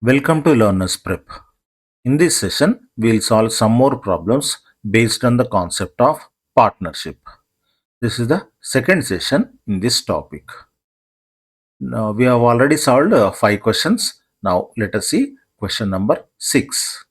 Welcome to Learner's Prep. In this session, we'll solve some more problems based on the concept of partnership. This is the second session in this topic. Now, we have already solved 5 questions. Now, let us see question number 6.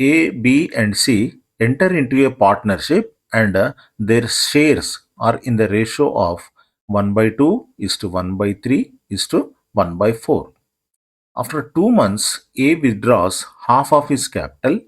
A, B, and C enter into a partnership and their shares are in the ratio of 1 by 2 is to 1 by 3 is to 1 by 4. After 2 months, A withdraws half of his capital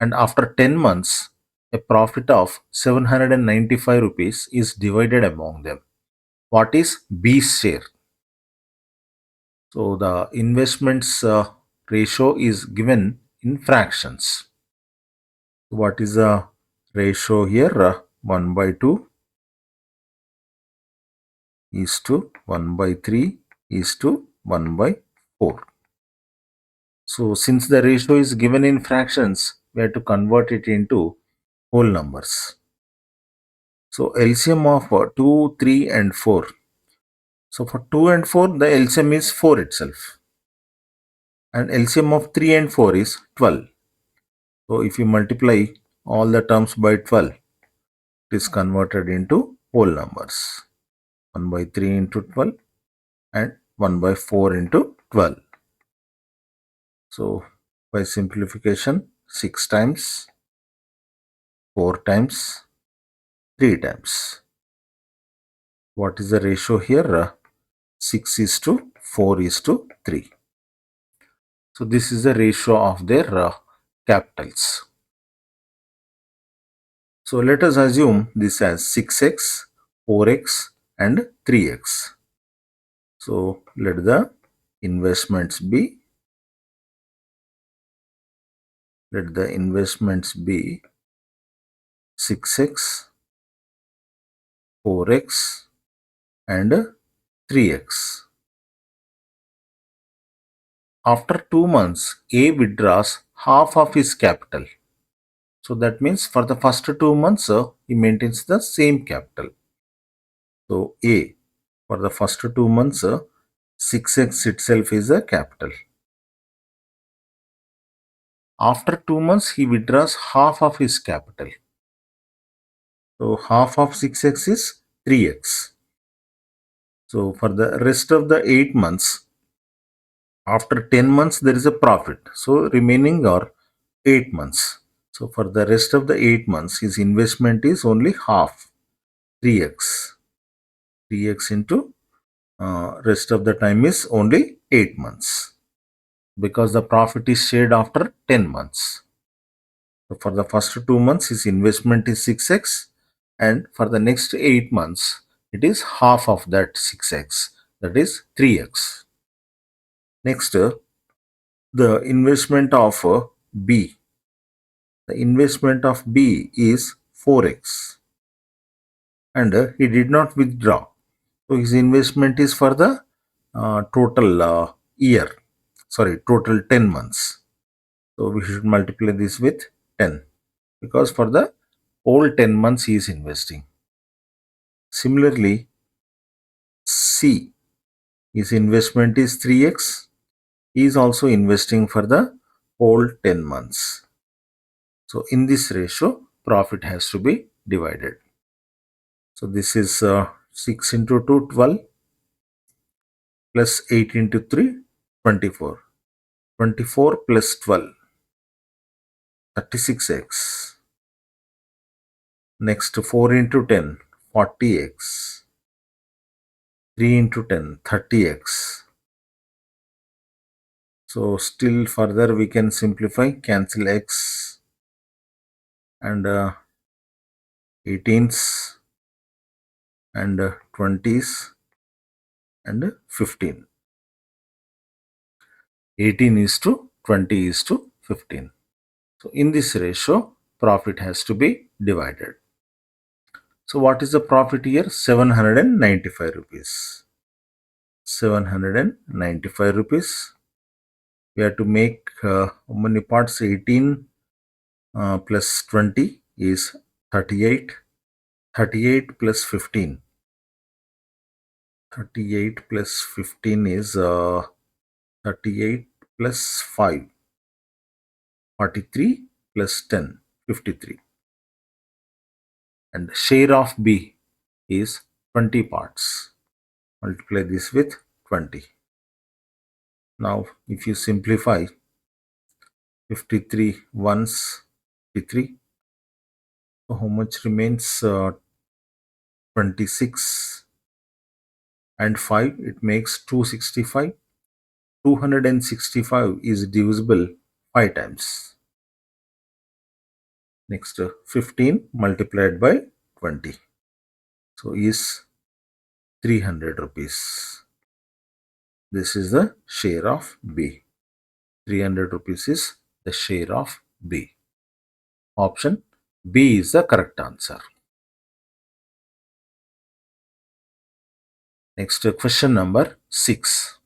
and after 10 months, a profit of 795 rupees is divided among them. What is B's share? So the investments ratio is given in fractions. What is the ratio here? 1 by 2 is to 1 by 3 is to 1 by 4. So since the ratio is given in fractions, we have to convert it into whole numbers. So LCM of 2, 3 and 4. So for 2 and 4, the LCM is 4 itself. And LCM of 3 and 4 is 12. So if you multiply all the terms by 12, it is converted into whole numbers. 1 by 3 into 12 and 1 by 4 into 12. So by simplification, 6 times, 4 times, 3 times. What is the ratio here? 6 is to 4 is to 3. So this is the ratio of their capitals. So let us assume this as 6x, 4x and 3x. So let the investments be 6x, 4x and 3x. After 2 months, A withdraws half of his capital. So that means for the first 2 months, he maintains the same capital. So A, for the first 2 months, 6x itself is a capital. After 2 months, he withdraws half of his capital. So half of 6x is 3x. So for the rest of the 8 months, after 10 months, there is a profit. So remaining are 8 months. So for the rest of the 8 months, his investment is only half, 3x. 3x into rest of the time is only 8 months. Because the profit is shared after 10 months. So for the first 2 months, his investment is 6x, and for the next 8 months, it is half of that 6x, that is 3x. Next, the investment of B. The investment of B is 4x, and he did not withdraw. So his investment is for the total total 10 months. So we should multiply this with 10 because for the whole 10 months he is investing. Similarly, C, his investment is 3x. He is also investing for the whole 10 months. So in this ratio, profit has to be divided. So this is 6 into 2, 12 plus 8 into 3, 24. 24 plus 12, 36x. Next 4 into 10, 40x. 3 into 10, 30x. So still further we can simplify, cancel x and 18s and 20s and 15. 18 is to 20 is to 15. So in this ratio, profit has to be divided. So what is the profit here? 795 rupees. 795 rupees. We have to make how many parts? 18 plus 20 is 38. 38 plus 15. 38 plus 15 is 38 plus 5, 43 plus 10, 53. And share of B is 20 parts. Multiply this with 20. Now, if you simplify 53 once 53, so how much remains? 26 and 5, it makes 265. 265 is divisible 5 times. Next, 15 multiplied by 20. So is 300 rupees. This is the share of B. 300 rupees is the share of B. Option B is the correct answer. Next, question number 6.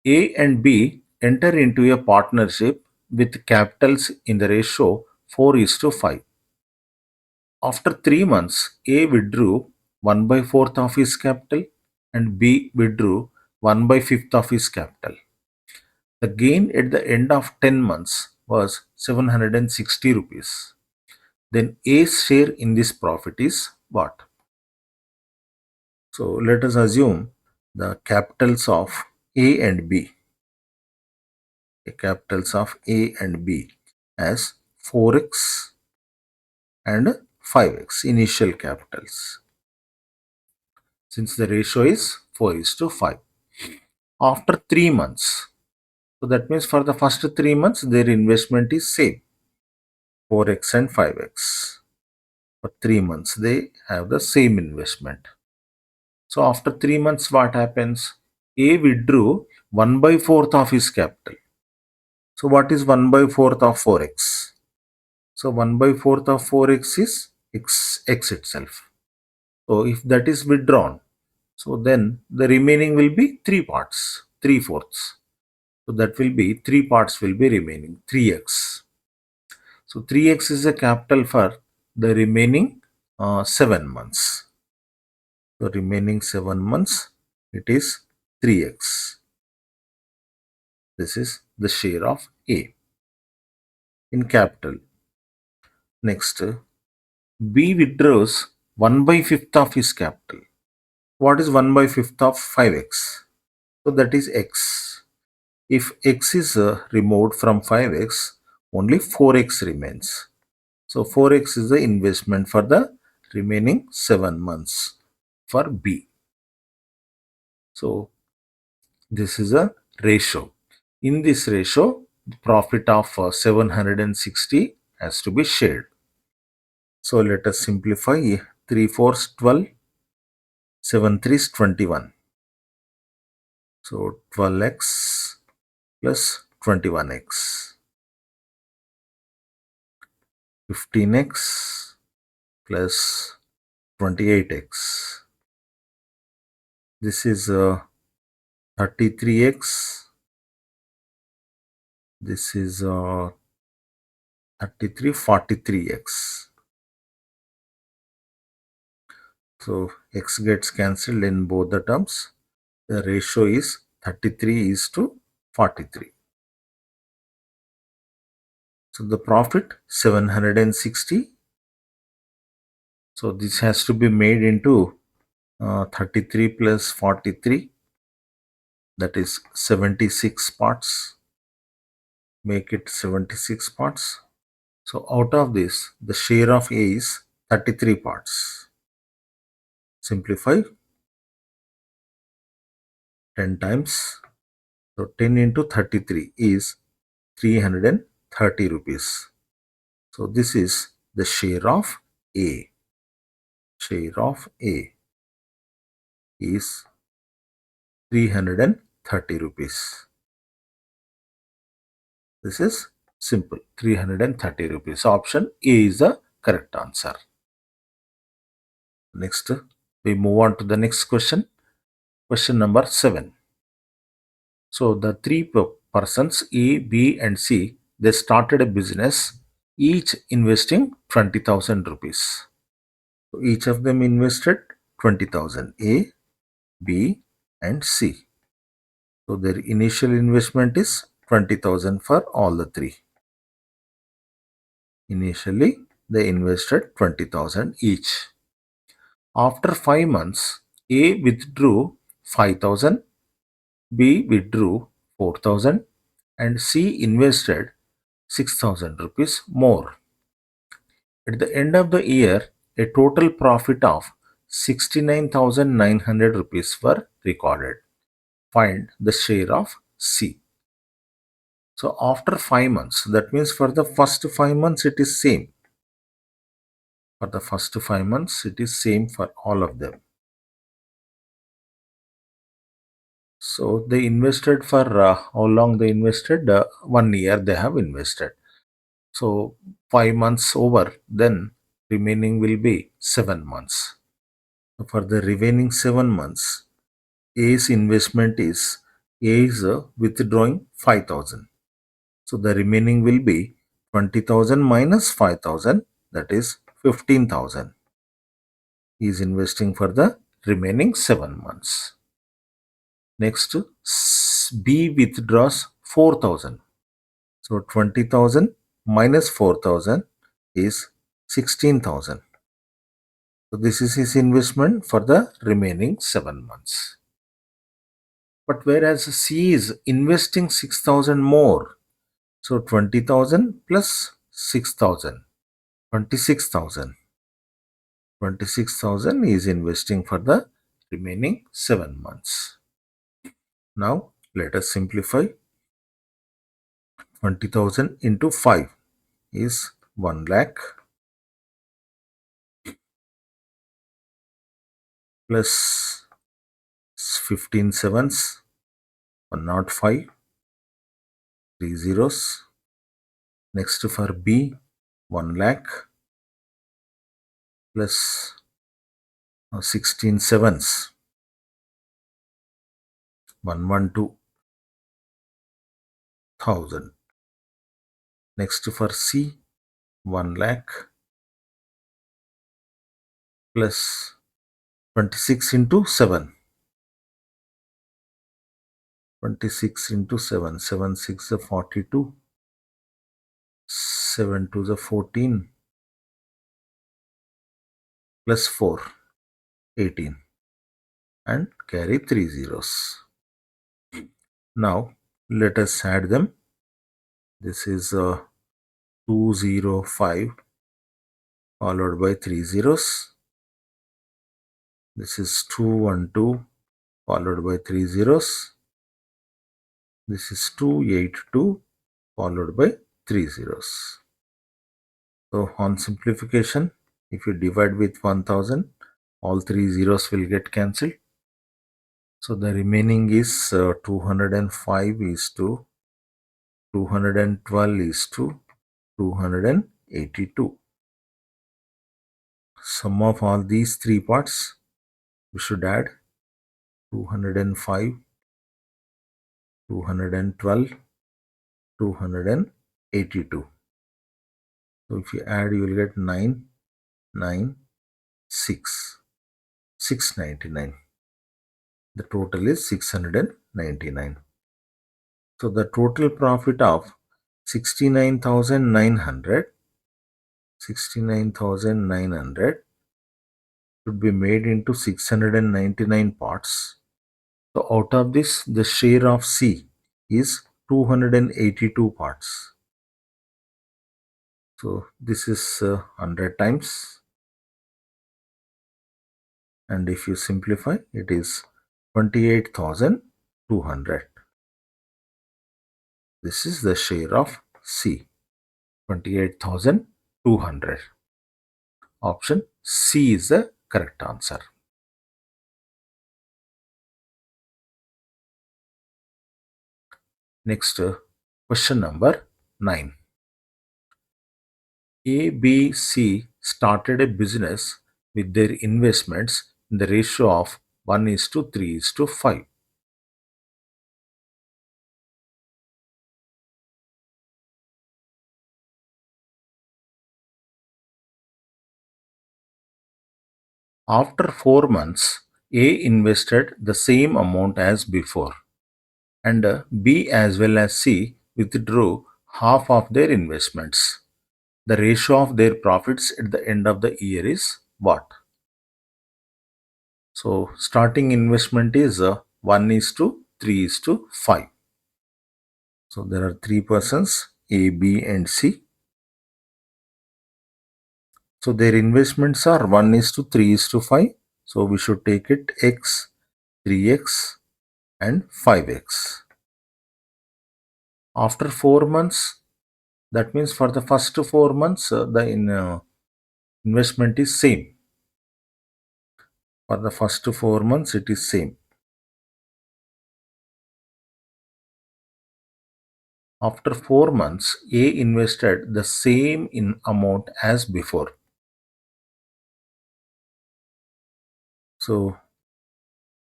A and B enter into a partnership with capitals in the ratio 4:5. After 3 months, A withdrew 1 by 4th of his capital and B withdrew 1 by 5th of his capital. The gain at the end of 10 months was 760 rupees. Then A's share in this profit is what? So let us assume the capitals of A and B. The capitals of A and B as 4x and 5x initial capitals. Since the ratio is 4:5. After 3 months, so that means for the first 3 months their investment is same, 4x and 5x. For 3 months they have the same investment. So after 3 months what happens? A withdrew 1 by 4th of his capital. So what is 1 by 4th of 4x? So 1 by 4th of 4x is x itself. So if that is withdrawn, so then the remaining will be 3 parts, 3/4. So that will be 3 parts will be remaining, 3x. So 3x is a capital for the remaining 7 months. So remaining 7 months, it is 3x. This is the share of A in capital. Next, B withdraws 1 by 5th of his capital. What is 1 by 5th of 5x? So that is x. If x is removed from 5x, only 4x remains. So 4x is the investment for the remaining 7 months for B. So this is a ratio. In this ratio, the profit of 760 has to be shared. So let us simplify. 3/4 12, 7/3 21. So 12x plus 21x, 15x plus 28x. This is 33x. This is 33, 43x. So x gets cancelled in both the terms. The ratio is 33:43. So the profit 760. So this has to be made into 33 plus 43. That is 76 parts. Make it 76 parts. So out of this, the share of A is 33 parts. Simplify 10 times. So 10 into 33 is 330 rupees. So this is the share of A. Share of A is 330 rupees. This is simple, 330 rupees. Option A is the correct answer. Next, we move on to the next question. Question number 7. So the three persons A, B and C, they started a business, each investing 20,000 rupees. So each of them invested 20,000, A, B and C. So their initial investment is 20,000 for all the three. Initially, they invested 20,000 each. After 5 months, A withdrew 5,000, B withdrew 4,000, and C invested 6,000 rupees more. At the end of the year, a total profit of 69,900 rupees were recorded. Find the share of C. So after 5 months, that means for the first 5 months it is same. For the first 5 months it is same for all of them. So they invested for how long they invested? 1 year they have invested. So 5 months over, then remaining will be 7 months. So for the remaining 7 months, A's investment is A is withdrawing 5,000. So the remaining will be 20,000 minus 5,000, that is 15,000. He is investing for the remaining 7 months. Next, B withdraws 4,000. So 20,000 minus 4,000 is 16,000. So this is his investment for the remaining 7 months. But whereas C is investing 6,000 more, so 20,000 plus 6,000, 26,000. 26,000 is investing for the remaining 7 months. Now let us simplify. 20,000 into 5 is 1 lakh plus 15 sevens, 105, 3 zeros. Next for B, 1 lakh plus 16 sevens, 112,000. Next for C, 1 lakh plus 26 into 7. 26 into 7, 7 6 is 42, 7 2 is 14, plus 4, 18, and carry 3 zeros. Now let us add them. This is 205 followed by 3 zeros. This is 212 followed by 3 zeros. This is 282 followed by 3 zeros. So on simplification, if you divide with 1000, all 3 zeros will get cancelled. So the remaining is 205 is to 212 is to 282. Sum of all these three parts, we should add 205, 212, 282. So if you add, you will get 996, 699. The total is 699. So the total profit of 69,900 should be made into 699 parts. So out of this, the share of C is 282 parts. So this is 100 times, and if you simplify, it is 28,200. This is the share of C, 28,200. Option C is the correct answer. Next, question number 9. A, B, C started a business with their investments in the ratio of 1:3:5. After 4 months, A invested the same amount as before. and B as well as C withdrew half of their investments. The ratio of their profits at the end of the year is what? So starting investment is 1 is to 3 is to 5. So there are three persons A, B and C. So their investments are 1 is to 3 is to 5. So we should take it X, 3X and 5X. After 4 months, that means for the first 4 months, the investment is same. For the first 4 months, it is same. After 4 months, A invested the same in amount as before. So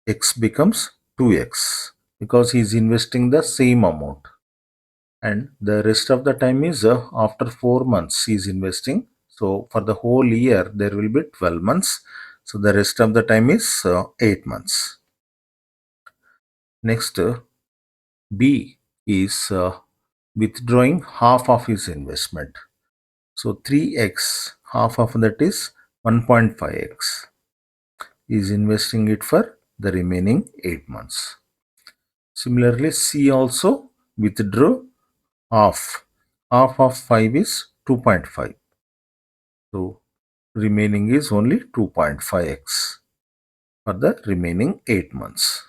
X becomes 2X because he is investing the same amount. And the rest of the time is after 4 months he is investing. So for the whole year, there will be 12 months. So the rest of the time is 8 months. Next, B is withdrawing half of his investment. So 3x, half of that is 1.5x. He is investing it for the remaining 8 months. Similarly, C also withdrew half. Half of 5 is 2.5. So remaining is only 2.5x for the remaining 8 months.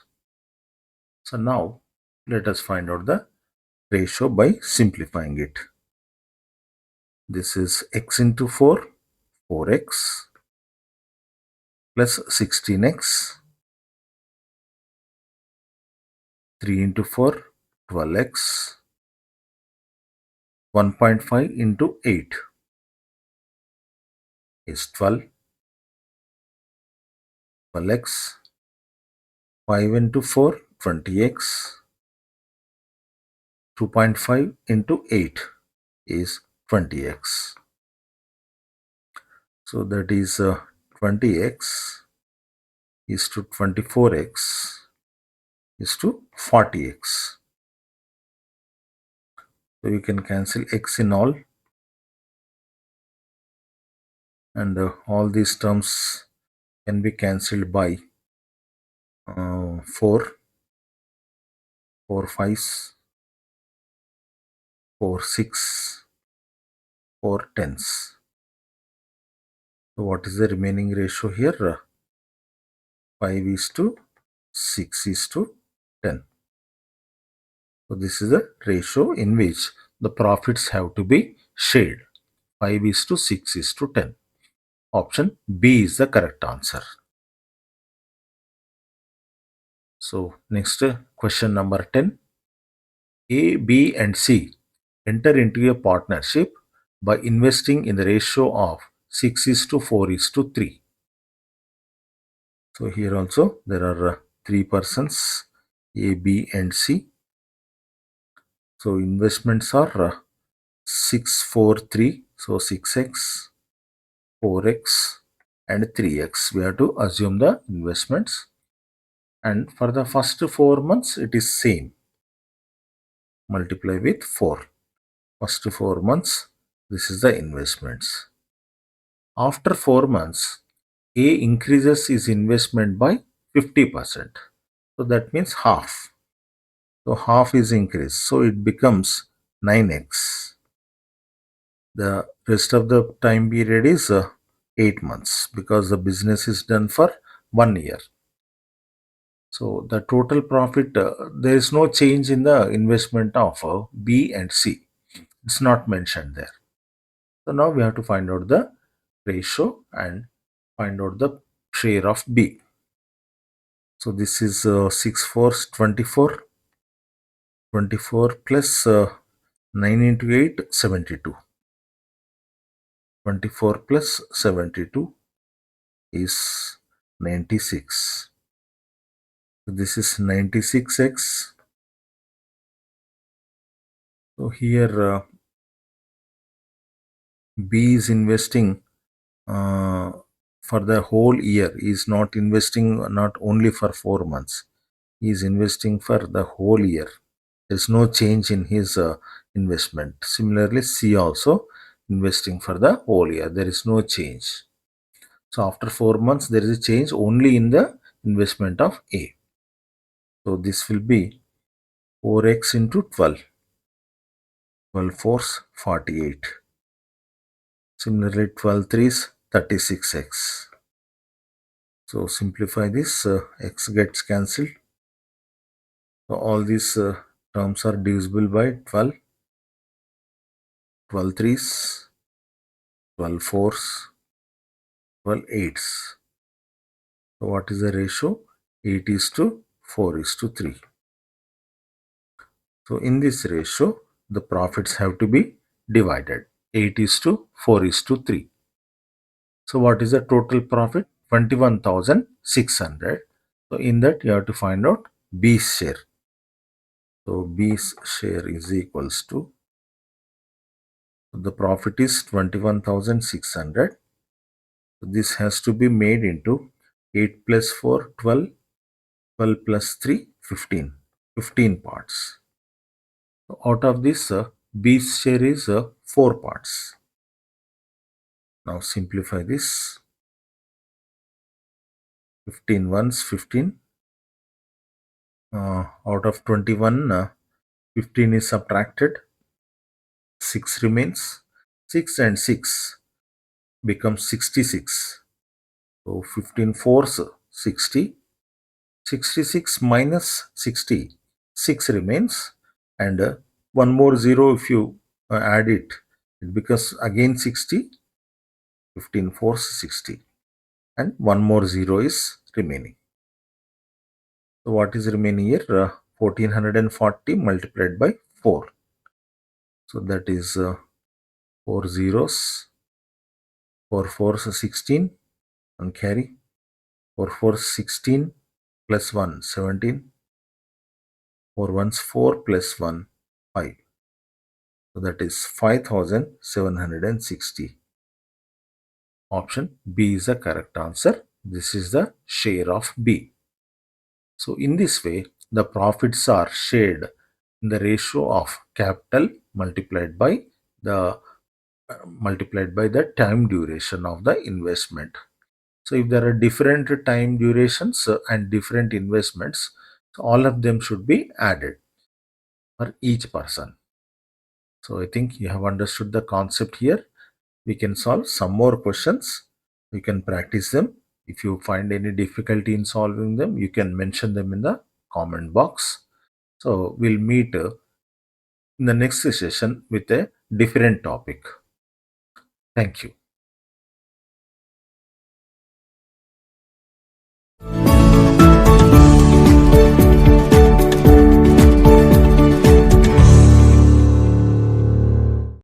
So now let us find out the ratio by simplifying it. This is x into 4, 4x plus 16x, 3 into 4, 12x, 1.5 into 8 is 12, 12x, 5 into 4, 20x, 2.5 into 8 is 20x. So that is 20x is to 24x is to 40x. So you can cancel x in all, and all these terms can be cancelled by 4, 4 5s, 4 6, 4 10s. So what is the remaining ratio here? 5 is to 6 is to 10. So this is the ratio in which the profits have to be shared. 5 is to 6 is to 10. Option B is the correct answer. So next question number 10. A, B and C enter into a partnership by investing in the ratio of 6 is to 4 is to 3. So here also there are three persons A, B and C. So investments are 6, 4, 3. So 6x, 4x and 3x. We have to assume the investments. And for the first 4 months it is same. Multiply with 4. First 4 months, this is the investments. After 4 months, A increases his investment by 50%. So that means half. So half is increased. So it becomes 9x. The rest of the time period is 8 months because the business is done for 1 year. So the total profit, there is no change in the investment of B and C. It's not mentioned there. So now we have to find out the ratio and find out the share of B. So this is 6 4 24, 24 plus 9 into 8 72. 24 plus 72 is 96. So this is 96x. So here B is investing for the whole year. Is not investing not only for 4 months. He is investing for the whole year. There's no change in his investment. Similarly, C also investing for the whole year. There is no change. So after 4 months, there is a change only in the investment of A. So this will be 4x into 12. 12 fours 48. Similarly, 12 threes 36x. So simplify this, x gets cancelled. So all these terms are divisible by 12. 12 threes, 12 fours, 12 eights. So what is the ratio? 8 is to 4 is to 3. So in this ratio, the profits have to be divided. 8 is to 4 is to 3. So what is the total profit? 21,600. So in that you have to find out B's share. So B's share is equals to, the profit is 21,600. So this has to be made into 8 plus 4, 12, 12 plus 3, 15. 15 parts. So out of this, B's share is 4 parts. Now simplify this. 15 ones, 15. Out of 21, 15 is subtracted. 6 remains. 6 and 6 becomes 66. So 15 fours 60. 66 minus 60. 6 remains. And one more 0 if you add it, it becomes again 60. 15 fours 60. And one more 0 is remaining. So what is remaining here? 1440 multiplied by 4. So that is 4 zeros. 4 fours 16 and carry. 4 fours 16 plus 1 17. 4 ones 4 plus 1 5. So that is 5760. Option B is the correct answer. This is the share of B. So in this way, the profits are shared in the ratio of capital multiplied by the time duration of the investment. So if there are different time durations and different investments, so all of them should be added for each person. So I think you have understood the concept here. We can solve some more questions. You can practice them. If you find any difficulty in solving them, you can mention them in the comment box. So we'll meet in the next session with a different topic. Thank you.